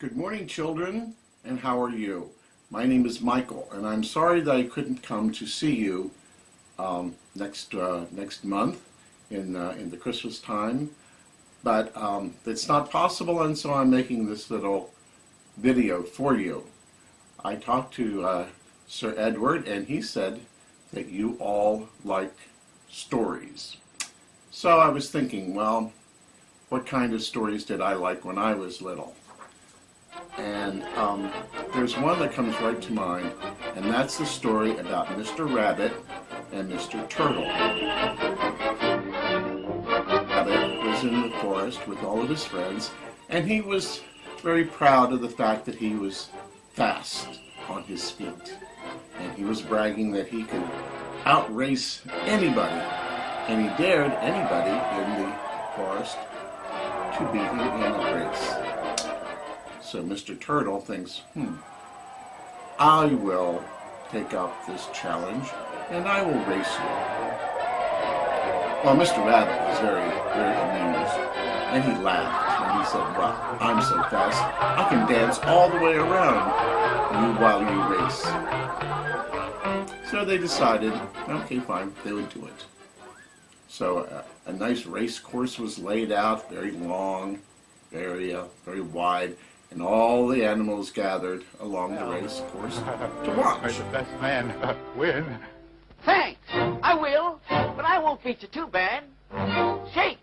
Good morning, children, and how are you? My name is Michael, and I'm sorry that I couldn't come to see you next month in the Christmas time, but it's not possible, and so I'm making this little video for you. I talked to Sir Edward, and he said that you all like stories. So I was thinking, well, what kind of stories did I like when I was little? And there's one that comes right to mind, and that's the story about Mr. Rabbit and Mr. Turtle. Rabbit was in the forest with all of his friends, and he was very proud of the fact that he was fast on his feet. And he was bragging that he could outrace anybody, and he dared anybody in the forest to beat him in a race. So Mr. Turtle thinks, I will take up this challenge and I will race you. Well, Mr. Rabbit was very, very amused, and he laughed and he said, well, I'm so fast, I can dance all the way around you while you race. So they decided, okay, fine, they would do it. So a nice race course was laid out, very long, very wide, and all the animals gathered along the race course to watch. May the best man win. Thanks, I will, but I won't beat you too bad. Shake!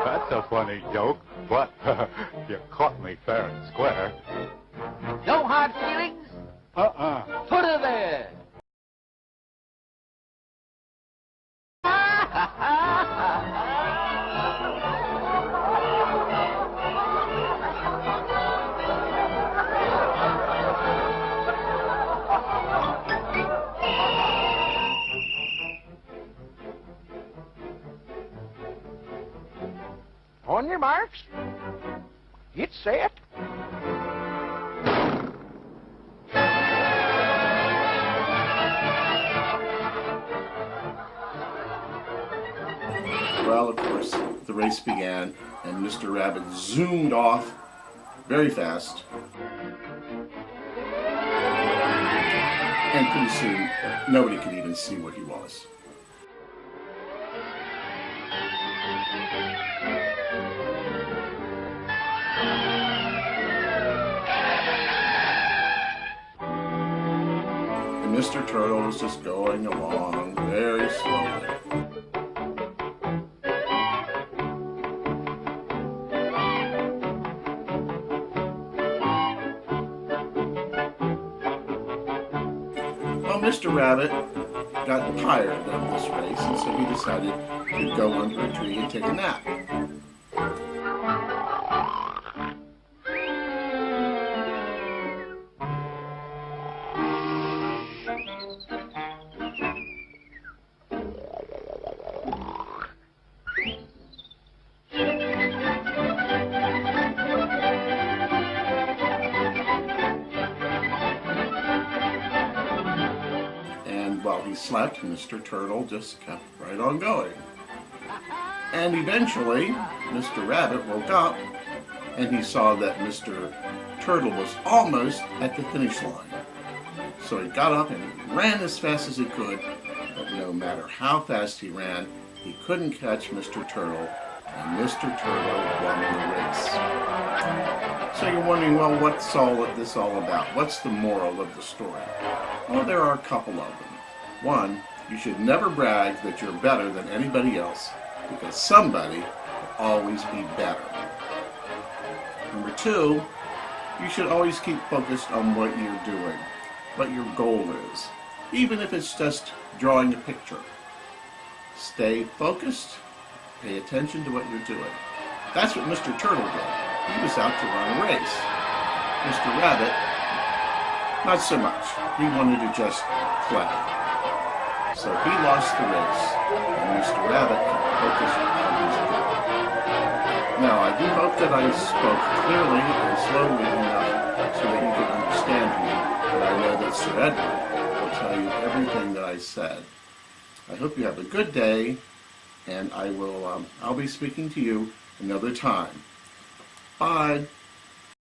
That's a funny joke, but you caught me fair and square. No hard feelings? Put her there! On your marks, get set. Well, of course, the race began, and Mr. Rabbit zoomed off very fast. And pretty soon, nobody could even see where he was. And Mr. Turtle was just going along very slowly. Well, Mr. Rabbit got tired of this race, and so he decided to go under a tree and take a nap. While he slept, Mr. Turtle just kept right on going. And eventually, Mr. Rabbit woke up, and he saw that Mr. Turtle was almost at the finish line. So he got up and ran as fast as he could, but no matter how fast he ran, he couldn't catch Mr. Turtle, and Mr. Turtle won the race. So you're wondering, well, what's this all about? What's the moral of the story? Well, there are a couple of them. One, you should never brag that you're better than anybody else, because somebody will always be better. Number two, you should always keep focused on what you're doing, what your goal is, even if it's just drawing a picture. Stay focused, pay attention to what you're doing. That's what Mr. Turtle did. He was out to run a race. Mr. Rabbit, not so much. He wanted to just play. So he lost the race, and Mr. Rabbit focused on his goal. Now, I do hope that I spoke clearly and slowly enough so that you can understand me, but I know that Sir Edward will tell you everything that I said. I hope you have a good day, and I'll be speaking to you another time. Bye.